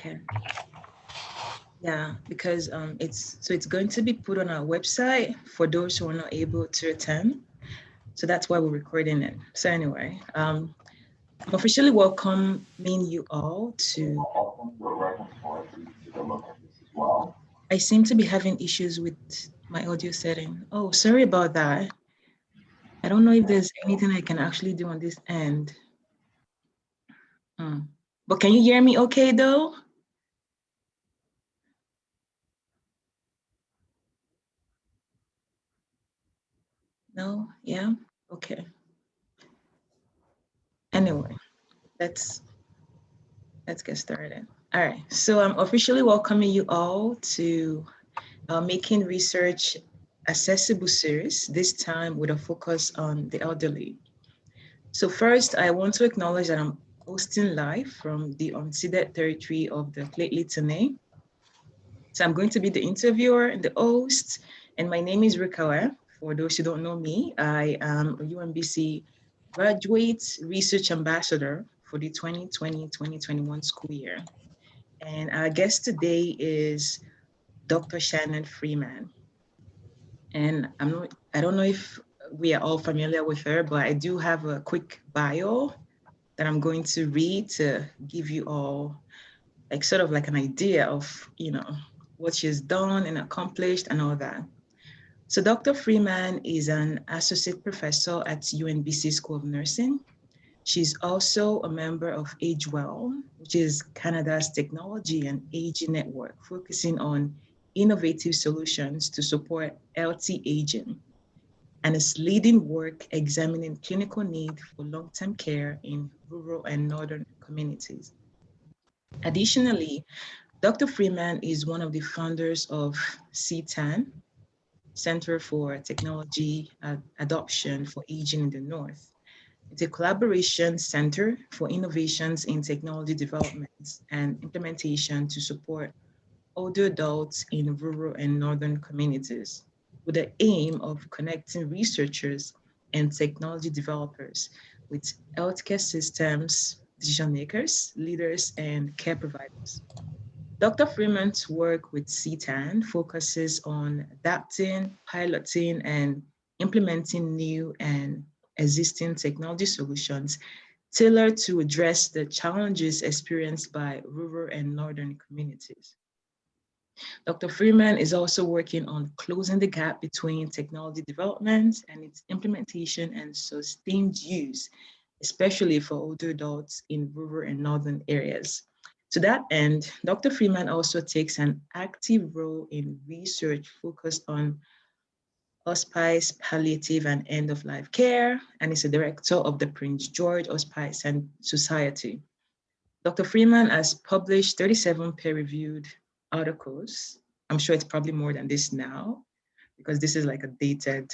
Okay. Yeah, because it's going to be put on our website for those who are not able to attend. So that's why we're recording it. So anyway, I'm officially welcoming you all to. I seem to be having issues with my audio setting. Oh, sorry about that. I don't know if there's anything I can actually do on this end. But can you hear me okay though? No? Yeah? Okay. Anyway, let's get started. All right. So I'm officially welcoming you all to Making Research Accessible series, this time with a focus on the elderly. So first, I want to acknowledge that I'm hosting live from the unceded territory of the Lake Tene. So I'm going to be the interviewer and the host, and my name is Rikawa. For those who don't know me, I am a UMBC graduate research ambassador for the 2020-2021 school year. And our guest today is Dr. Shannon Freeman. And I don't know if we are all familiar with her, but I do have a quick bio that I'm going to read to give you all like sort of like an idea of, what she's done and accomplished and all that. So Dr. Freeman is an associate professor at UNBC School of Nursing. She's also a member of AgeWell, which is Canada's technology and aging network, focusing on innovative solutions to support healthy aging, and is leading work examining clinical need for long-term care in rural and northern communities. Additionally, Dr. Freeman is one of the founders of CTown, Center for Technology Adoption for Aging in the North. It's a collaboration center for innovations in technology development and implementation to support older adults in rural and northern communities, with the aim of connecting researchers and technology developers with healthcare systems, decision makers, leaders, and care providers. Dr. Freeman's work with CTAN focuses on adapting, piloting, and implementing new and existing technology solutions tailored to address the challenges experienced by rural and northern communities. Dr. Freeman is also working on closing the gap between technology development and its implementation and sustained use, especially for older adults in rural and northern areas. To that end, Dr. Freeman also takes an active role in research focused on hospice, palliative, and end-of-life care, and is a director of the Prince George Hospice and Society. Dr. Freeman has published 37 peer-reviewed articles. I'm sure it's probably more than this now, because this is like a dated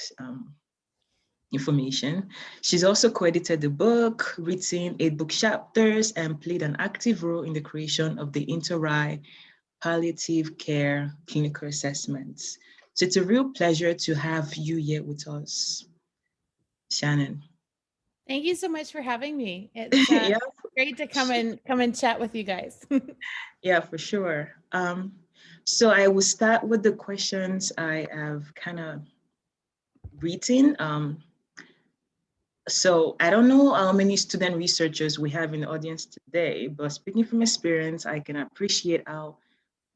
information. She's also co-edited the book, written 8 book chapters, and played an active role in the creation of the Inter-RAI palliative care clinical assessments. So it's a real pleasure to have you here with us, Shannon. Thank you so much for having me. It's Yeah, great to come and chat with you guys. yeah, for sure. So I will start with the questions I have kind of written. So I don't know how many student researchers we have in the audience today, but speaking from experience, I can appreciate how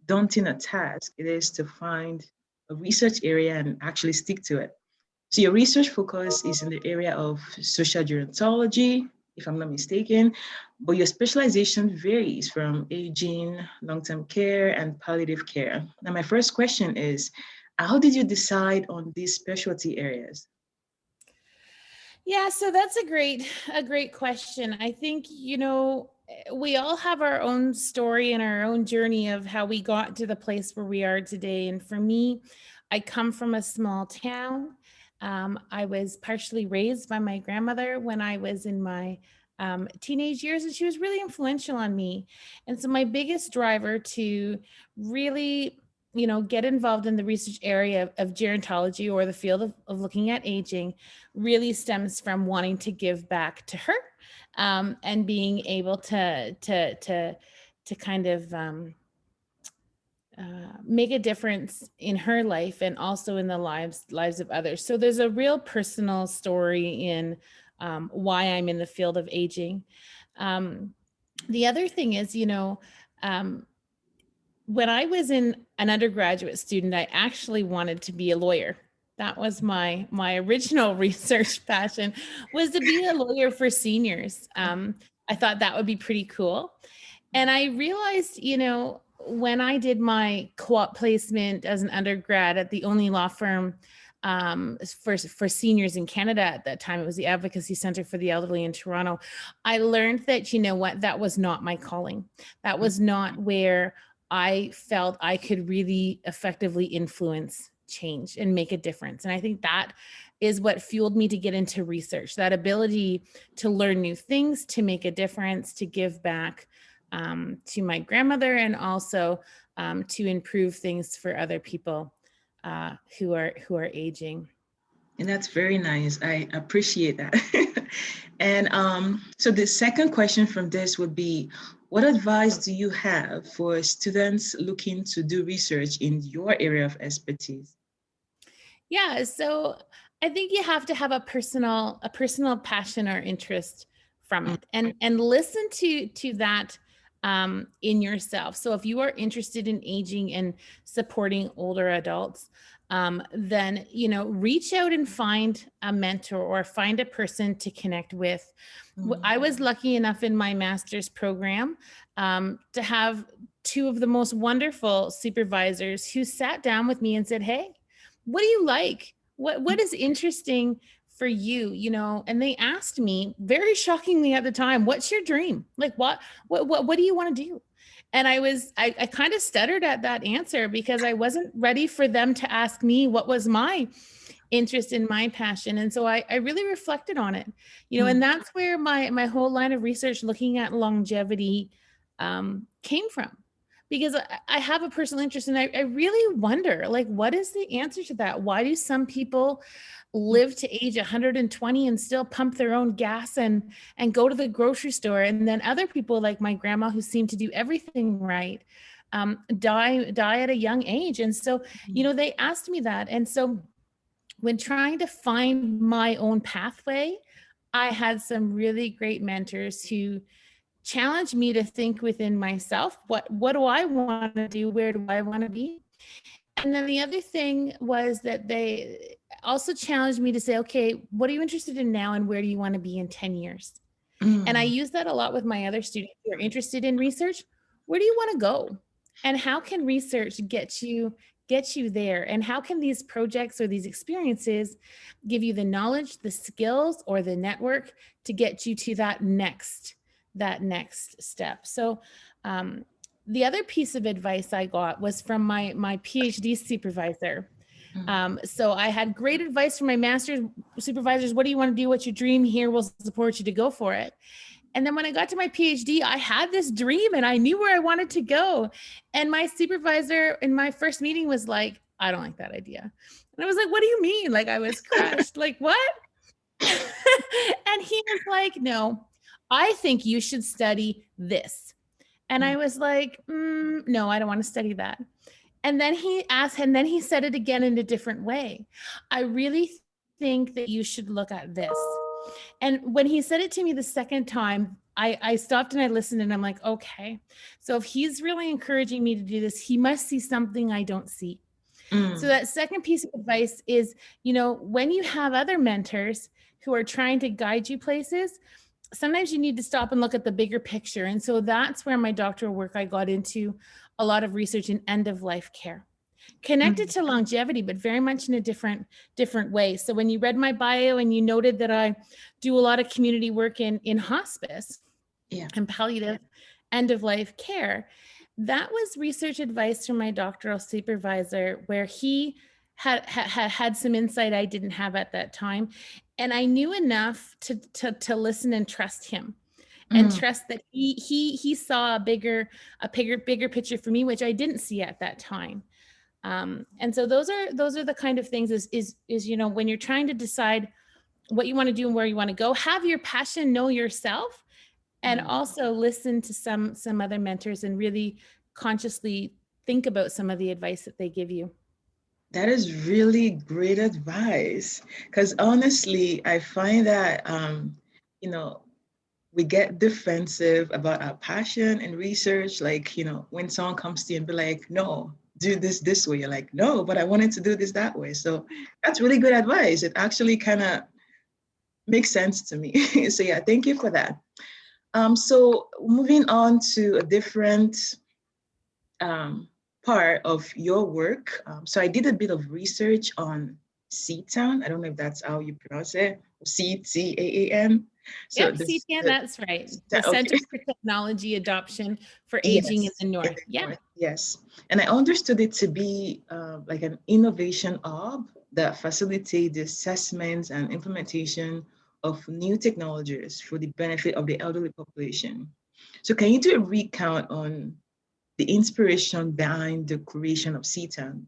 daunting a task it is to find a research area and actually stick to it. So your research focus is in the area of social gerontology, if I'm not mistaken, but your specialization varies from aging, long-term care, and palliative care. Now, my first question is, how did you decide on these specialty areas? Yeah, so that's a great question. I think, we all have our own story and our own journey of how we got to the place where we are today. And for me, I come from a small town. I was partially raised by my grandmother when I was in my teenage years, and she was really influential on me. And so my biggest driver to really get involved in the research area of gerontology, or the field of looking at aging, really stems from wanting to give back to her, and being able to kind of make a difference in her life and also in the lives of others. So there's a real personal story in why I'm in the field of aging. The other thing is, when I was an undergraduate student, I actually wanted to be a lawyer. That was my original research passion, was to be a lawyer for seniors. I thought that would be pretty cool. And I realized, when I did my co-op placement as an undergrad at the only law firm for seniors in Canada at that time, it was the Advocacy Center for the Elderly in Toronto. I learned that, that was not my calling. That was not where I felt I could really effectively influence change and make a difference. And I think that is what fueled me to get into research, that ability to learn new things, to make a difference, to give back to my grandmother, and also to improve things for other people who are aging. And that's very nice. I appreciate that. And so the second question from this would be, what advice do you have for students looking to do research in your area of expertise? Yeah, so I think you have to have a personal passion or interest from it, and listen to that in yourself. So if you are interested in aging and supporting older adults, then reach out and find a mentor or find a person to connect with. I was lucky enough in my master's program to have two of the most wonderful supervisors who sat down with me and said, "Hey, what do you like? What is interesting for you?" And they asked me very shockingly at the time, "What's your dream? Like what do you want to do?" And I kind of stuttered at that answer because I wasn't ready for them to ask me what was my interest in my passion. And so I really reflected on it, and that's where my whole line of research looking at longevity came from. Because I have a personal interest, and I really wonder, like, what is the answer to that? Why do some people live to age 120 and still pump their own gas and go to the grocery store? And then other people, like my grandma, who seem to do everything right, die at a young age. And so, they asked me that. And so when trying to find my own pathway, I had some really great mentors who challenged me to think within myself, what do I want to do? Where do I want to be? And then the other thing was that they also challenged me to say, okay, what are you interested in now, and where do you want to be in 10 years? And I use that a lot with my other students who are interested in research. Where do you want to go? And how can research get you there? And how can these projects or these experiences give you the knowledge, the skills, or the network to get you to that next step? So the other piece of advice I got was from my PhD supervisor. So I had great advice from my master's supervisors. What do you want to do? What's your dream? Here, we'll support you to go for it. And then when I got to my PhD, I had this dream and I knew where I wanted to go. And my supervisor in my first meeting was like, "I don't like that idea." And I was like, "What do you mean?" Like, I was crushed. Like, what? And he was like, "No, I think you should study this." And I was like, "No, I don't want to study that." And then he asked, and then he said it again in a different way. "I really think that you should look at this." And when he said it to me the second time, I stopped and I listened, and I'm like, okay, so if he's really encouraging me to do this, he must see something I don't see. So that second piece of advice is, when you have other mentors who are trying to guide you places, sometimes you need to stop and look at the bigger picture. And so that's where my doctoral work, I got into a lot of research in end-of-life care, connected to longevity, but very much in a different way. So when you read my bio and you noted that I do a lot of community work in hospice and palliative end-of-life care, that was research advice from my doctoral supervisor, where he had some insight I didn't have at that time. And I knew enough to listen and trust him, and trust that he saw a bigger picture for me, which I didn't see at that time. And so those are the kind of things is when you're trying to decide what you want to do and where you want to go, have your passion, know yourself, and also listen to some other mentors and really consciously think about some of the advice that they give you. That is really great advice. Because honestly, I find that, you know, we get defensive about our passion and research. Like, when someone comes to you and be like, no, do this way. You're like, no, but I wanted to do this that way. So that's really good advice. It actually kind of makes sense to me. So yeah, thank you for that. So moving on to a different um, part of your work. So I did a bit of research on CTown. I don't know if that's how you pronounce it. CTAAN. So Yep, this, CTAN, that's right. The okay. Center for Technology Adoption for Aging in Yes, the in North. the Yeah. north. Yes, and I understood it to be like an innovation hub that facilitates the assessments and implementation of new technologies for the benefit of the elderly population. So, can you do a recount on the inspiration behind the creation of CTAN?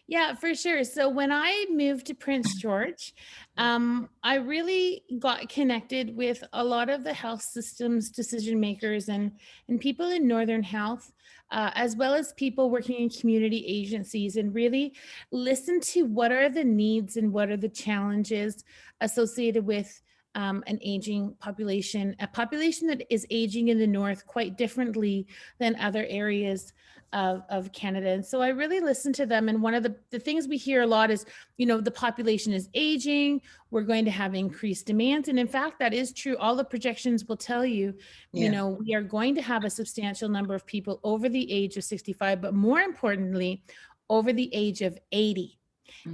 Yeah, for sure. So when I moved to Prince George, I really got connected with a lot of the health systems decision makers and people in Northern Health, as well as people working in community agencies, and really listen to what are the needs and what are the challenges associated with an aging population, a population that is aging in the North quite differently than other areas of Canada. And so I really listened to them. And one of the things we hear a lot is, the population is aging, we're going to have increased demands. And in fact, that is true. All the projections will tell you, Yeah. we are going to have a substantial number of people over the age of 65, but more importantly, over the age of 80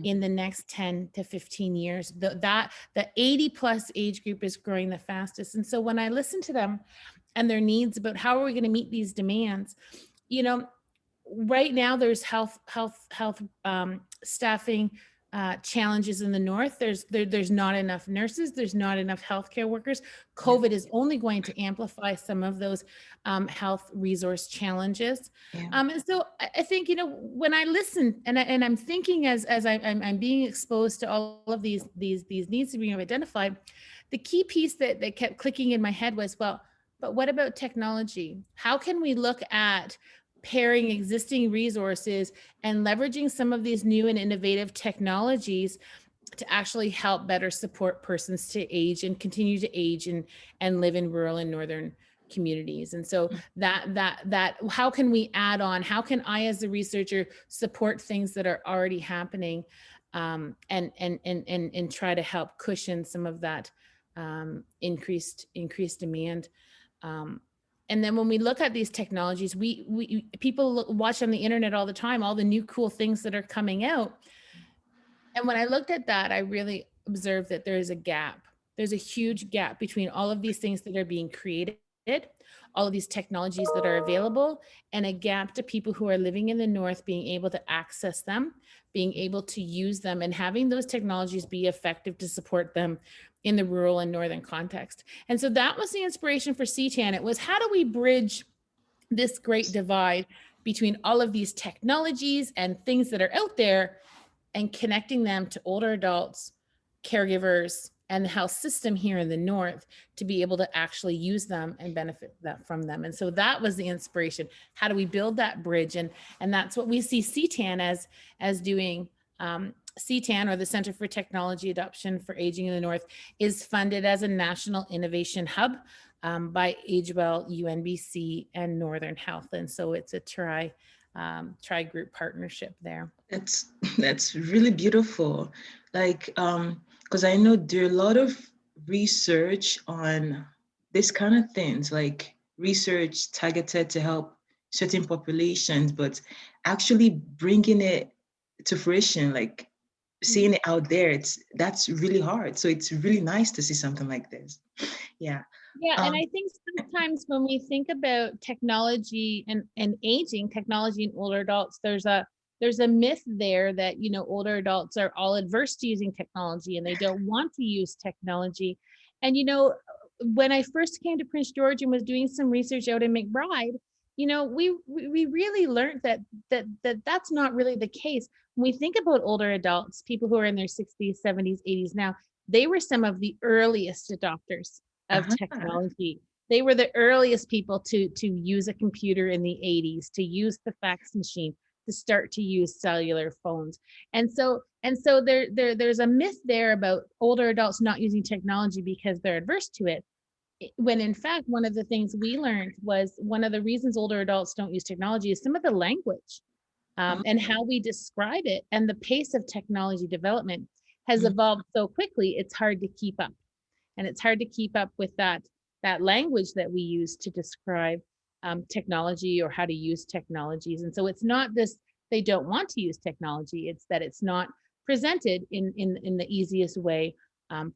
in the next 10 to 15 years. The 80 plus age group is growing the fastest. And so when I listen to them and their needs about how are we going to meet these demands, right now there's health staffing challenges in the north. There's not enough nurses, there's not enough healthcare workers. COVID is only going to amplify some of those health resource challenges. Yeah. And so I think, when I listen and I'm thinking as I'm being exposed to all of these needs to be identified, the key piece that kept clicking in my head was, well, but what about technology? How can we look at pairing existing resources and leveraging some of these new and innovative technologies to actually help better support persons to age and continue to age and live in rural and northern communities? And so that how can we add on, how can I as a researcher support things that are already happening, and try to help cushion some of that increased demand. And then when we look at these technologies, we people watch on the internet all the time, all the new cool things that are coming out. And when I looked at that, I really observed that there is a gap. There's a huge gap between all of these things that are being created, all of these technologies that are available, and a gap to people who are living in the North being able to access them, being able to use them, and having those technologies be effective to support them in the rural and northern context. And so that was the inspiration for CTAN. It was, how do we bridge this great divide between all of these technologies and things that are out there and connecting them to older adults, caregivers, and the health system here in the North to be able to actually use them and benefit from them. And so that was the inspiration. How do we build that bridge? And that's what we see CTAN as doing. CTAN, or the Center for Technology Adoption for Aging in the North, is funded as a national innovation hub by AgeWell, UNBC, and Northern Health. And so it's a tri-group partnership there. That's really beautiful. Like, because I know there are a lot of research on this kind of things, like research targeted to help certain populations, but actually bringing it to fruition, like seeing it out there, that's really hard. So it's really nice to see something like this. Yeah. Yeah, and I think sometimes when we think about technology and aging, technology in older adults, there's a myth there that, older adults are all adverse to using technology and they don't want to use technology. And, when I first came to Prince George and was doing some research out in McBride, we really learned that's not really the case. When we think about older adults, people who are in their 60s, 70s, 80s now, they were some of the earliest adopters of Uh-huh. technology. They were the earliest people to use a computer in the 80s, to use the fax machine, to start to use cellular phones. And so there's a myth there about older adults not using technology because they're adverse to it, when in fact one of the things we learned was one of the reasons older adults don't use technology is some of the language, and how we describe it, and the pace of technology development has evolved so quickly, it's hard to keep up. And it's hard to keep up with that language that we use to describe technology or how to use technologies. And so it's not this, they don't want to use technology, it's that it's not presented in the easiest way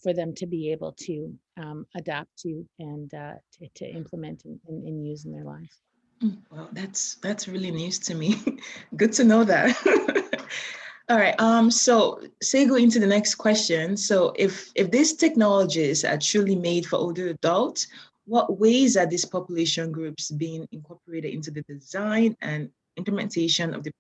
for them to be able to adapt to and to implement and use in their lives. Well, that's really news to me. Good to know that. All right. So say go into the next question. So if these technologies are truly made for older adults, what ways are these population groups being incorporated into the design and implementation of the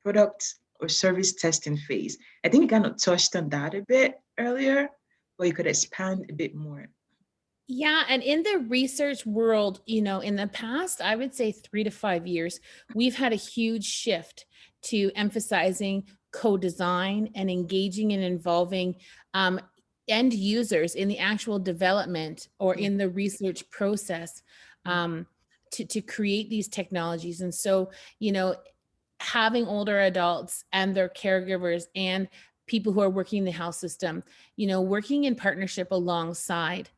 product or service testing phase? I think you kind of touched on that a bit earlier, but you could expand a bit more. Yeah, and in the research world, in the past, I would say 3 to 5 years, we've had a huge shift to emphasizing co-design and engaging and involving end users in the actual development or in the research process, to create these technologies. And so, having older adults and their caregivers and people who are working in the health system, working in partnership alongside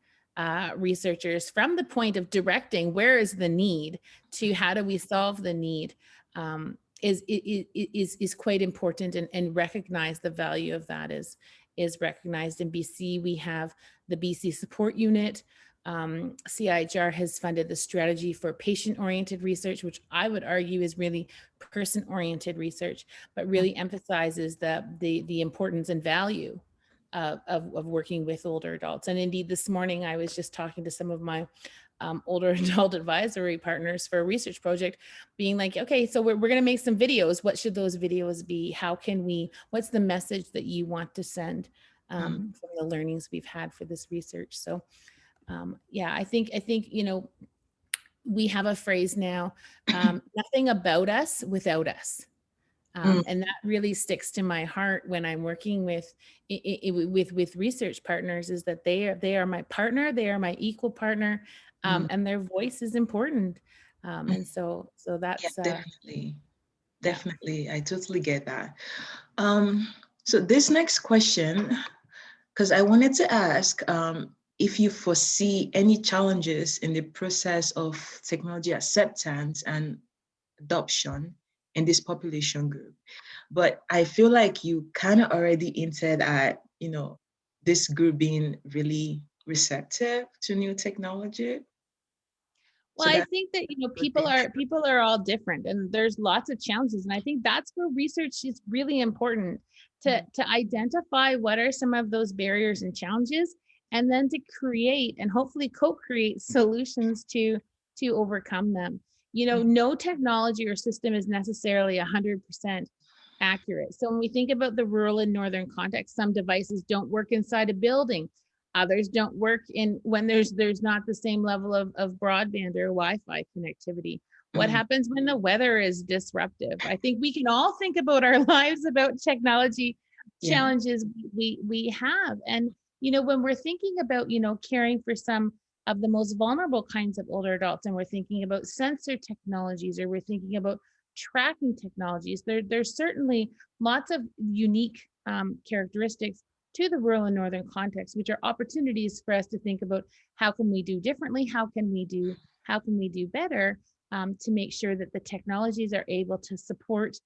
researchers from the point of directing where is the need to how do we solve the need, is quite important, and recognize the value of that is recognized. In BC, we have the BC Support Unit. CIHR has funded the strategy for patient-oriented research, which I would argue is really person-oriented research, but really emphasizes the importance and value of working with older adults. And indeed, this morning I was just talking to some of my older adult advisory partners for a research project, being like, okay, so we're going to make some videos. What should those videos be? How can we, what's the message that you want to send from the learnings we've had for this research? So yeah, I think, we have a phrase now, nothing about us without us. And that really sticks to my heart when I'm working with research partners, is that they are my partner, they are my equal partner, and their voice is important. And so that's definitely. I totally get that. So this next question, because I wanted to ask if you foresee any challenges in the process of technology acceptance and adoption in this population group. But I feel like you kind of already hinted at, this group being really receptive to new technology. Well, I think that people are all different, and there's lots of challenges, and I think that's where research is really important to identify what are some of those barriers and challenges, and then to create and hopefully co-create solutions to overcome them. No technology or system is necessarily 100% accurate. So when we think about the rural and northern context, some devices don't work inside a building. Others don't work when there's not the same level of broadband or Wi-Fi connectivity. What happens when the weather is disruptive? I think we can all think about our lives, about technology challenges we have. And, when we're thinking about, caring for some of the most vulnerable kinds of older adults, and we're thinking about sensor technologies, or we're thinking about tracking technologies, there's certainly lots of unique characteristics to the rural and northern context, which are opportunities for us to think about how can we do differently, how can we do better, to make sure that the technologies are able to support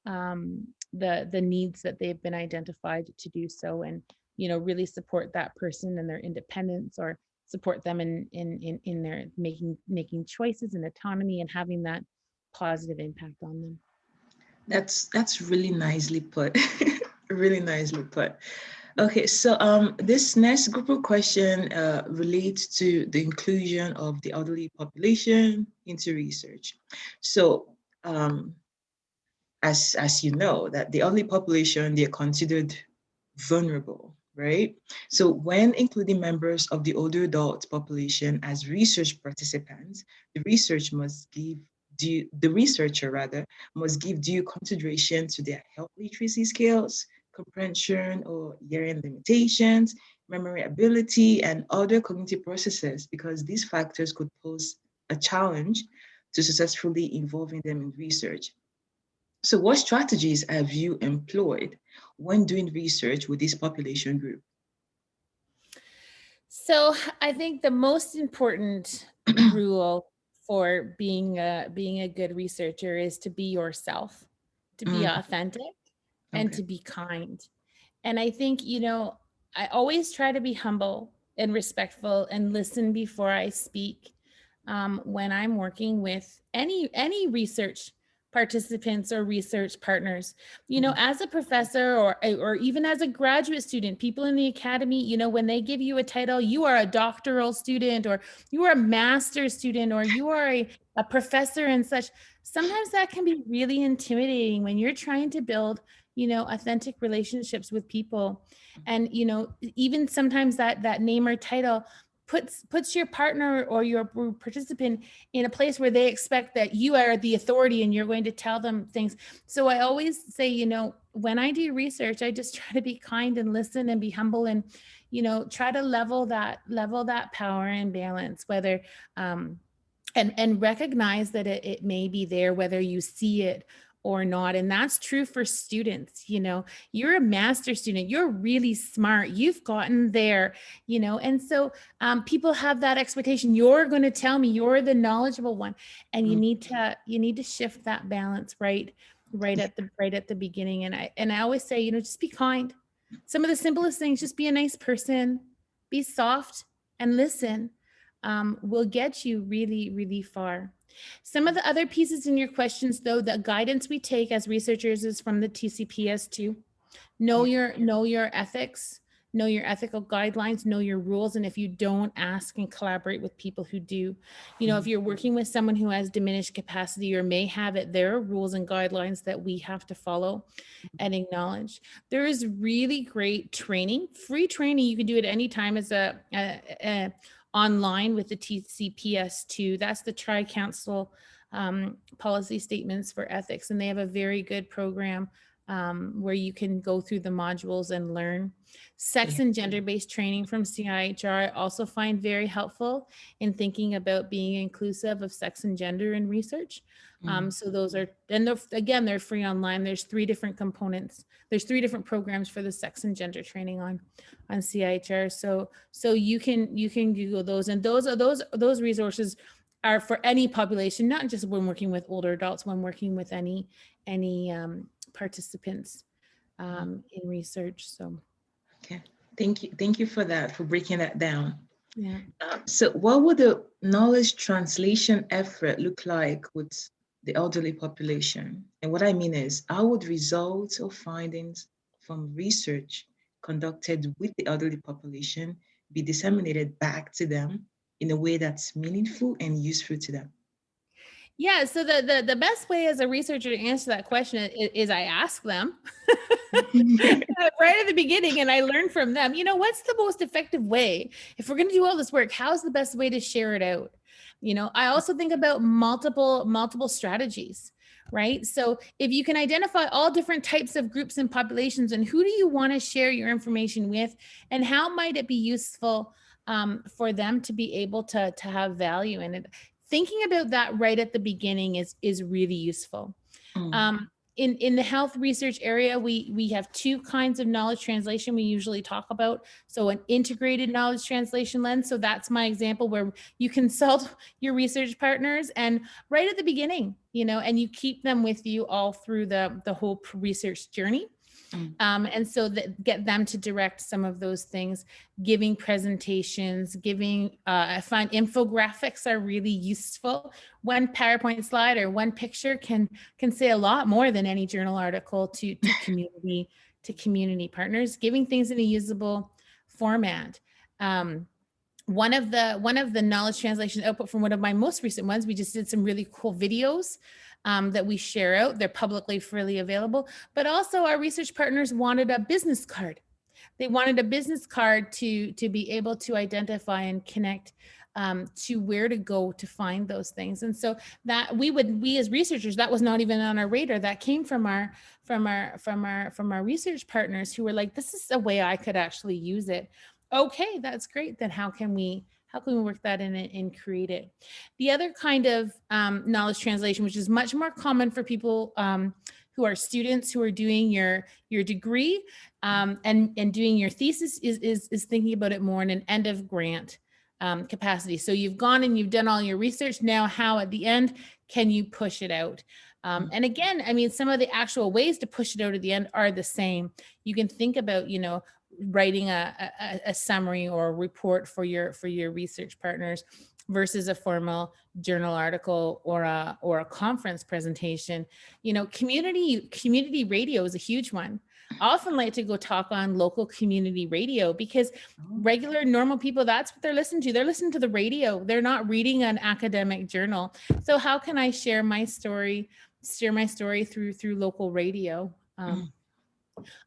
the needs that they've been identified to do so, and really support that person and their independence, or support them in their making choices and autonomy, and having that positive impact on them. That's really nicely put. Really nicely put. Okay, so this next group of question relates to the inclusion of the elderly population into research. So as you know, that the elderly population, they're considered vulnerable, right? So when including members of the older adult population as research participants, the researcher rather must give due consideration to their health literacy skills, comprehension or hearing limitations, memory ability, and other cognitive processes, because these factors could pose a challenge to successfully involving them in research. So, what strategies have you employed when doing research with this population group? So I think the most important rule for being a good researcher is to be yourself, to be Mm, authentic, and okay. to be kind. And I think, I always try to be humble and respectful and listen before I speak, when I'm working with any research participants or research partners. Mm, As a professor or even as a graduate student, people in the academy, when they give you a title, you are a doctoral student, or you are a master's student, or you are a professor and such. Sometimes that can be really intimidating when you're trying to build authentic relationships with people. And even sometimes that name or title puts your partner or your participant in a place where they expect that you are the authority and you're going to tell them things. So I always say, when I do research, I just try to be kind and listen and be humble, and try to level that power and balance, whether and recognize that it may be there whether you see it or not. And that's true for students. You're a master student, you're really smart, you've gotten there. And so people have that expectation, you're going to tell me, you're the knowledgeable one. And you mm, need to shift that balance right at the beginning. And I always say, just be kind. Some of the simplest things, just be a nice person, be soft, and listen, will get you really, really far. Some of the other pieces in your questions, though, the guidance we take as researchers is from the TCPS2. Know yeah. your ethics, know your ethical guidelines, know your rules. And if you don't, ask and collaborate with people who do. If Mm, you're working with someone who has diminished capacity or may have it, there are rules and guidelines that we have to follow and acknowledge. There is really great training, free training. You can do it anytime as a online with the TCPS2. That's the Tri-Council policy statements for ethics. And they have a very good program where you can go through the modules and learn. Sex yeah. and gender-based training from CIHR I also find very helpful in thinking about being inclusive of sex and gender in research. Mm, So those are, and they're free online. There's 3 different components. There's 3 different programs for the sex and gender training on CIHR. So you can Google those, and those resources are for any population, not just when working with older adults, when working with any participants mm, in research. So okay. Thank you. Thank you for that, for breaking that down. yeah. So, what would the knowledge translation effort look like with the elderly population? And what I mean is, how would results or findings from research conducted with the elderly population be disseminated back to them in a way that's meaningful and useful to them? Yeah, so the best way as a researcher to answer that question is I ask them right at the beginning, and I learn from them. What's the most effective way? If we're going to do all this work, how's the best way to share it out? I also think about multiple strategies, right? So if you can identify all different types of groups and populations, and who do you want to share your information with, and how might it be useful for them to be able to have value in it? Thinking about that right at the beginning is really useful. Mm, In the health research area, we have 2 kinds of knowledge translation we usually talk about. So an integrated knowledge translation lens. So that's my example, where you consult your research partners and right at the beginning, and you keep them with you all through the whole research journey. mm, And so that get them to direct some of those things, giving presentations, I find infographics are really useful. One PowerPoint slide or one picture can say a lot more than any journal article to community partners, giving things in a usable format. One of the knowledge translation output from one of my most recent ones, we just did some really cool videos that we share out. They're publicly freely available, but also our research partners wanted a business card. They wanted a business card to be able to identify and connect to where to go to find those things. And so that we as researchers, that was not even on our radar. That came from our research partners who were like, this is a way I could actually use it. Okay, that's great. Then how can we work that in and create it? The other kind of knowledge translation, which is much more common for people who are students who are doing your degree and doing your thesis, is thinking about it more in an end of grant capacity. So you've gone and you've done all your research. Now, how at the end can you push it out? And again, I mean, some of the actual ways to push it out at the end are the same. You can think about, you know, writing a summary or a report for your research partners versus a formal journal article or a conference presentation. You know, community radio is a huge one. I often like to go talk on local community radio because regular normal people, that's what they're listening to. They're listening to the radio. They're not reading an academic journal. So how can I share my story through local radio?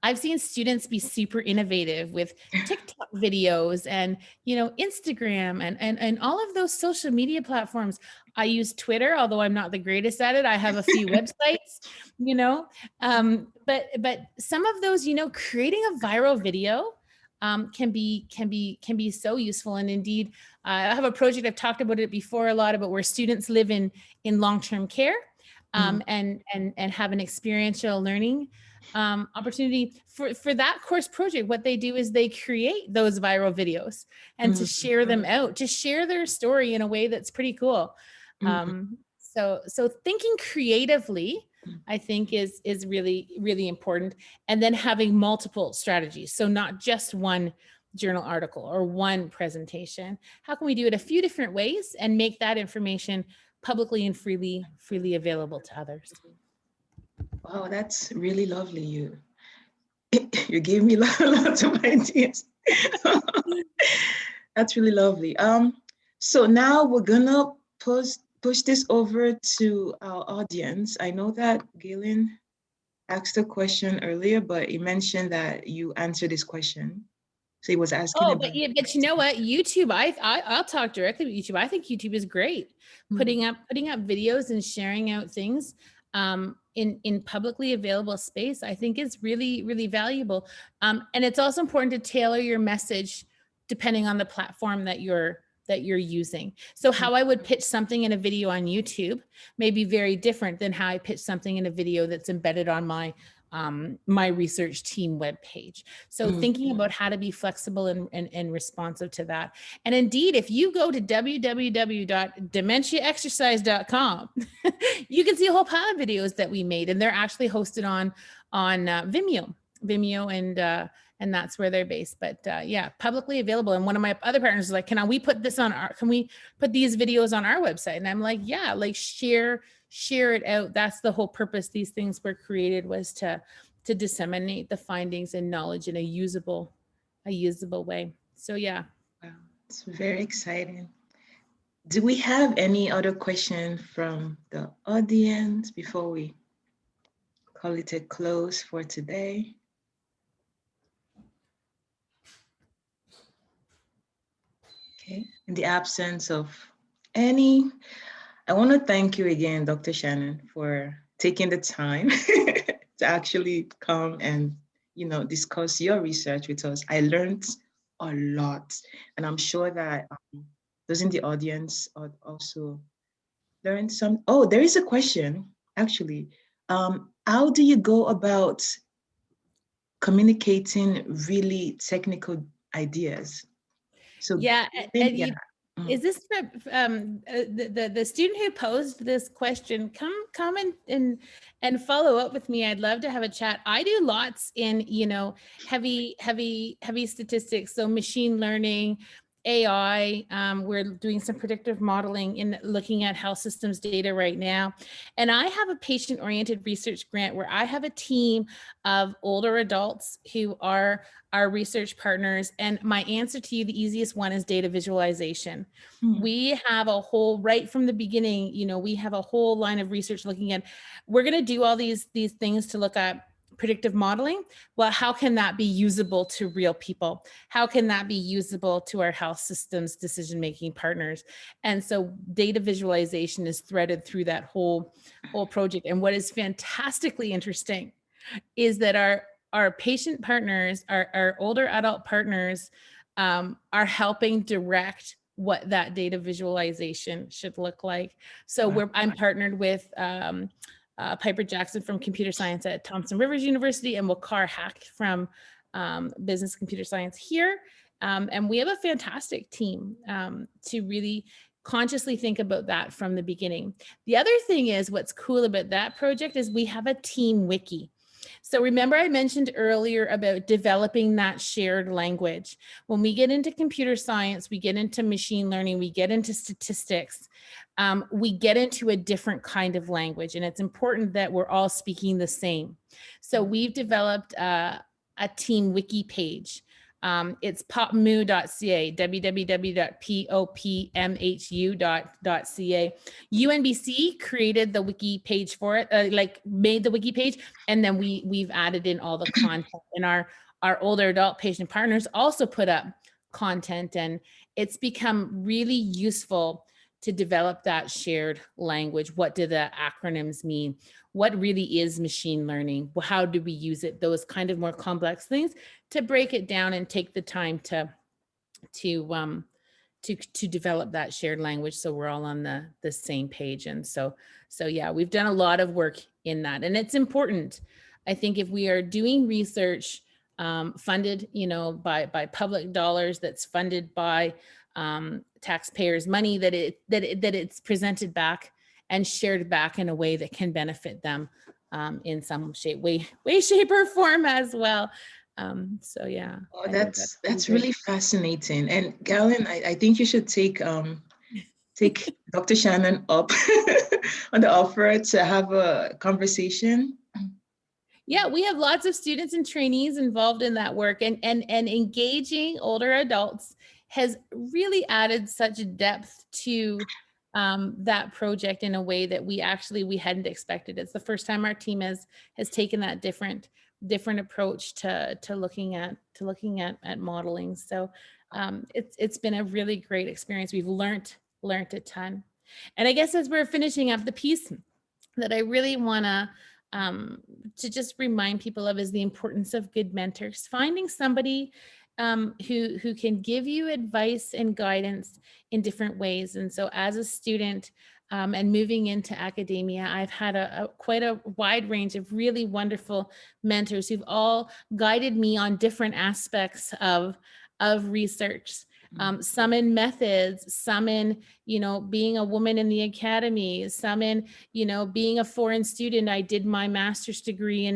I've seen students be super innovative with TikTok videos and, you know, Instagram and all of those social media platforms. I use Twitter, although I'm not the greatest at it. I have a few websites, you know, but some of those, you know, creating a viral video can be so useful. And indeed, I have a project, I've talked about it before a lot, about where students live in long-term care and have an experiential learning opportunity for that course project. What they do is they create those viral videos and to share them out, to share their story in a way that's pretty cool. So thinking creatively, I think is really, really important. And then having multiple strategies. So not just one journal article or one presentation. How can we do it a few different ways and make that information publicly and freely available to others? Wow, that's really lovely. You gave me lots of ideas. That's really lovely. So now we're gonna push this over to our audience. I know that Galen asked a question earlier, but he mentioned that you answered this question. So he was asking about. But you know what? YouTube, I'll talk directly with YouTube. I think YouTube is great. Putting up videos and sharing out things in publicly available space, I think is really, really valuable. And it's also important to tailor your message depending on the platform that you're using. So how I would pitch something in a video on YouTube may be very different than how I pitch something in a video that's embedded on my research team webpage. So thinking about how to be flexible and responsive to that. And indeed, if you go to www.dementiaexercise.com, you can see a whole pile of videos that we made, and they're actually hosted on Vimeo, and that's where they're based. But yeah, publicly available. And one of my other partners is like, can we put these videos on our website? And I'm like, yeah, like share it out. That's the whole purpose. These things were created, was to disseminate the findings and knowledge in a usable way. So yeah. Wow, it's very exciting. Do we have any other question from the audience before we call it a close for today? Okay, in the absence of any, I want to thank you again, Dr. Shannon, for taking the time to actually come and, you know, discuss your research with us. I learned a lot, and I'm sure that those in the audience also learned some. Oh, there is a question, actually. How do you go about communicating really technical ideas? So yeah, is this the student who posed this question? Come and follow up with me. I'd love to have a chat. I do lots in, you know, heavy statistics, so machine learning, AI. We're doing some predictive modeling in looking at health systems data right now. And I have a patient-oriented research grant where I have a team of older adults who are our research partners. And my answer to you, the easiest one, is data visualization. We have a whole, right from the beginning, you know, we have a whole line of research looking at, we're going to do all these things to look at predictive modeling. Well, how can that be usable to real people? How can that be usable to our health systems decision-making partners? And so data visualization is threaded through that whole project. And what is fantastically interesting is that our patient partners, our older adult partners, are helping direct what that data visualization should look like. So I'm partnered with Piper Jackson from computer science at Thompson Rivers University and Wakar Hack from business computer science here. And we have a fantastic team to really consciously think about that from the beginning. The other thing is, what's cool about that project is we have a team wiki. So remember I mentioned earlier about developing that shared language. When we get into computer science, we get into machine learning, we get into statistics, we get into a different kind of language, and it's important that we're all speaking the same. So we've developed a team wiki page. It's popmu.ca, www.popmhu.ca. UNBC created the wiki page for it, made the wiki page, and then we've added in all the content. And our older adult patient partners also put up content, and it's become really useful to develop that shared language. What do the acronyms mean? What really is machine learning? How do we use it? Those kind of more complex things, to break it down and take the time to develop that shared language, so we're all on the same page. And so yeah, we've done a lot of work in that, and it's important. I think if we are doing research funded, by public dollars, that's funded by taxpayers' money, that it's presented back and shared back in a way that can benefit them in some way, shape, or form as well. So yeah. Oh, that's really fascinating. And Galen, I think you should take Dr. Shannon up on the offer to have a conversation. Yeah, we have lots of students and trainees involved in that work, and engaging older adults has really added such depth to that project in a way that we hadn't expected. It's the first time our team has taken that different approach to looking at modeling. So it's been a really great experience. We've learned a ton. And I guess as we're finishing up, the piece that I really want to just remind people of is the importance of good mentors. Finding somebody who can give you advice and guidance in different ways. And so as a student and moving into academia, I've had quite a wide range of really wonderful mentors who've all guided me on different aspects of research. Some in methods, some in, being a woman in the academy, some in, being a foreign student. I did my master's degree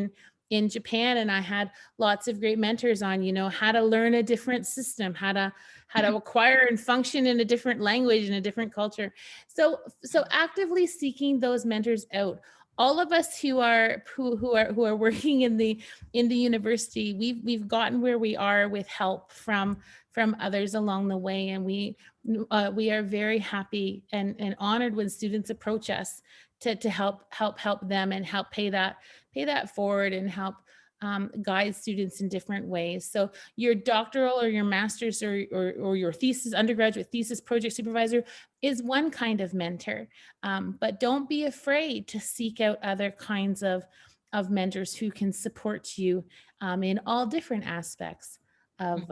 in Japan, and I had lots of great mentors on, how to learn a different system, how to acquire and function in a different language, in a different culture. So actively seeking those mentors out. All of us who are working in the university, we've gotten where we are with help from others along the way, and we are very happy and honored when students approach us to help them and help pay that forward and help guide students in different ways. So your doctoral or your master's or your thesis, undergraduate thesis project supervisor is one kind of mentor, but don't be afraid to seek out other kinds of mentors who can support you in all different aspects of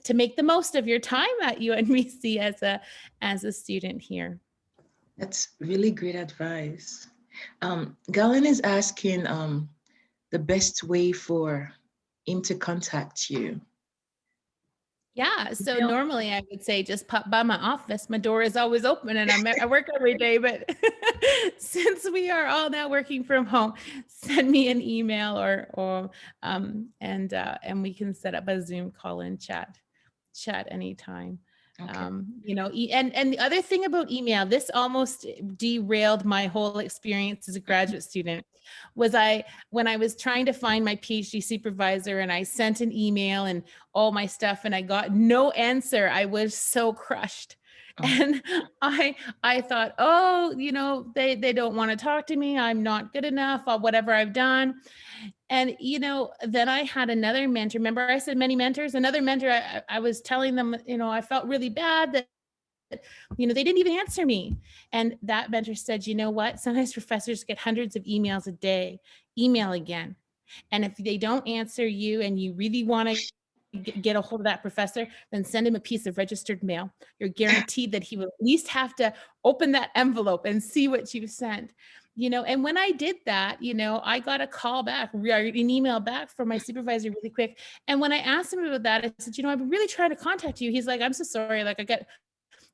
to make the most of your time at UNBC as a student here. That's really great advice. Galen is asking the best way for him to contact you. Yeah, so normally I would say just pop by my office. My door is always open, and I work every day, but since we are all now working from home, send me an email and we can set up a Zoom call and chat anytime. Okay. And the other thing about email, this almost derailed my whole experience as a graduate student, was when I was trying to find my PhD supervisor and I sent an email and all my stuff and I got no answer, I was so crushed. And I thought, they don't want to talk to me. I'm not good enough, or whatever I've done. And, then I had another mentor. Remember I said many mentors, another mentor, I was telling them, I felt really bad that, they didn't even answer me. And that mentor said, you know what? Sometimes professors get hundreds of emails a day, email again. And if they don't answer you and you really want to get a hold of that professor, then send him a piece of registered mail. You're guaranteed that he will at least have to open that envelope and see what you sent. And when I did that, I got a call back, an email back from my supervisor really quick. And when I asked him about that, I said, I've been really trying to contact you. He's like, I'm so sorry. Like, I got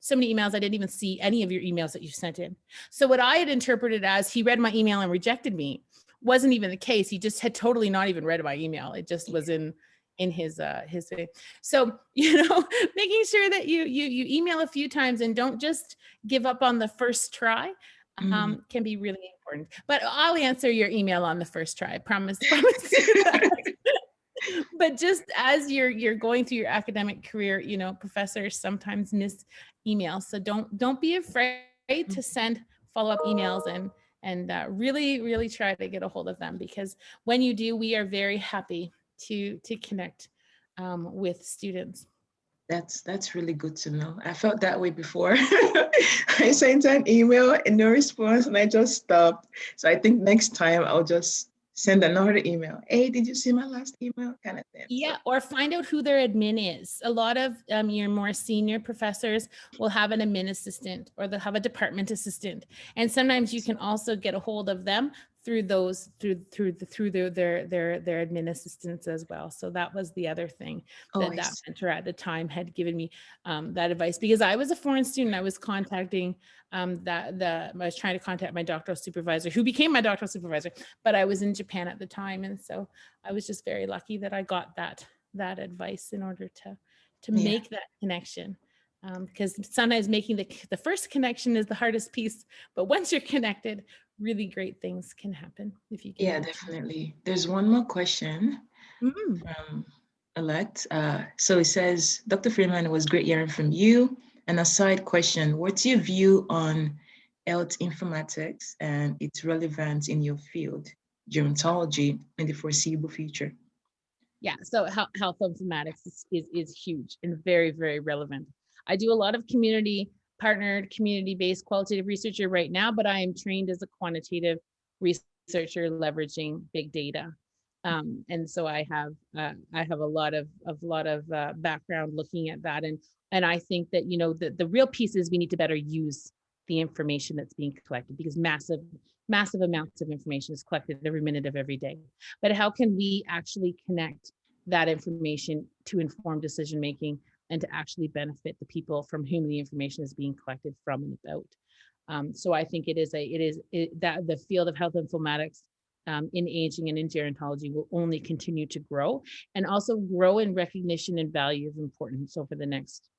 so many emails. I didn't even see any of your emails that you sent in. So what I had interpreted as he read my email and rejected me wasn't even the case. He just had totally not even read my email. It just was in his thing. So, making sure that you email a few times and don't just give up on the first try can be really important. But I'll answer your email on the first try. I promise you that. But just as you're going through your academic career, professors sometimes miss emails. So don't be afraid to send follow-up emails and really, really try to get a hold of them, because when you do, we are very happy to connect with students. That's really good to know. I felt that way before. I sent an email and no response, and I just stopped. So I think next time I'll just send another email. Hey, did you see my last email? Kind of thing. Yeah, or find out who their admin is. A lot of your more senior professors will have an admin assistant, or they'll have a department assistant. And sometimes you can also get a hold of them through their admin assistants as well. So that was the other thing that mentor at the time had given me that advice, because I was a foreign student. I was contacting I was trying to contact my doctoral supervisor, who became my doctoral supervisor, but I was in Japan at the time. And so I was just very lucky that I got that advice in order to make that connection. Because sometimes making the first connection is the hardest piece, but once you're connected, really great things can happen if you can. Yeah, definitely. There's one more question from elect. So it says, Dr. Freeman, it was great hearing from you. And a side question, what's your view on health informatics and its relevance in your field, gerontology, in the foreseeable future? Yeah, so health informatics is huge and very, very relevant. I do a lot of partnered, community-based qualitative researcher right now, but I am trained as a quantitative researcher leveraging big data. And so I have a lot of background looking at that. And I think that, the real piece is we need to better use the information that's being collected, because massive amounts of information is collected every minute of every day. But how can we actually connect that information to inform decision making and to actually benefit the people from whom the information is being collected from and about? So I think that the field of health informatics in aging and in gerontology will only continue to grow, and also grow in recognition and value of importance over the next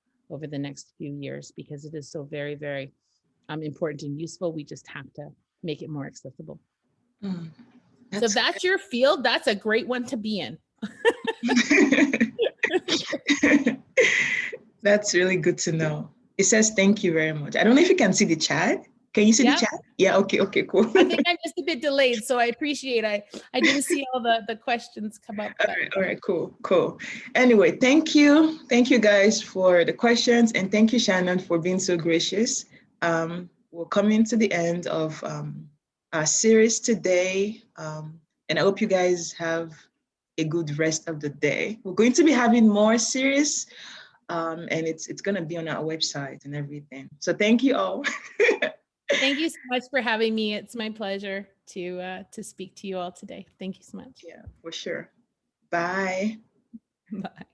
few years, because it is so very, very important and useful. We just have to make it more accessible. So if that's your field, that's a great one to be in. That's really good to know. It says, thank you very much. I don't know if you can see the chat. Can you see the chat? Yeah, okay, cool. I think I'm just a bit delayed, so I appreciate it. I didn't see all the questions come up. All right, cool. Anyway, thank you. Thank you guys for the questions, and thank you, Shannon, for being so gracious. We're coming to the end of our series today, and I hope you guys have a good rest of the day. We're going to be having more series, and it's going to be on our website and everything. So thank you all. Thank you so much for having me. It's my pleasure to speak to you all today. Thank you so much. Yeah, for sure. Bye. Bye.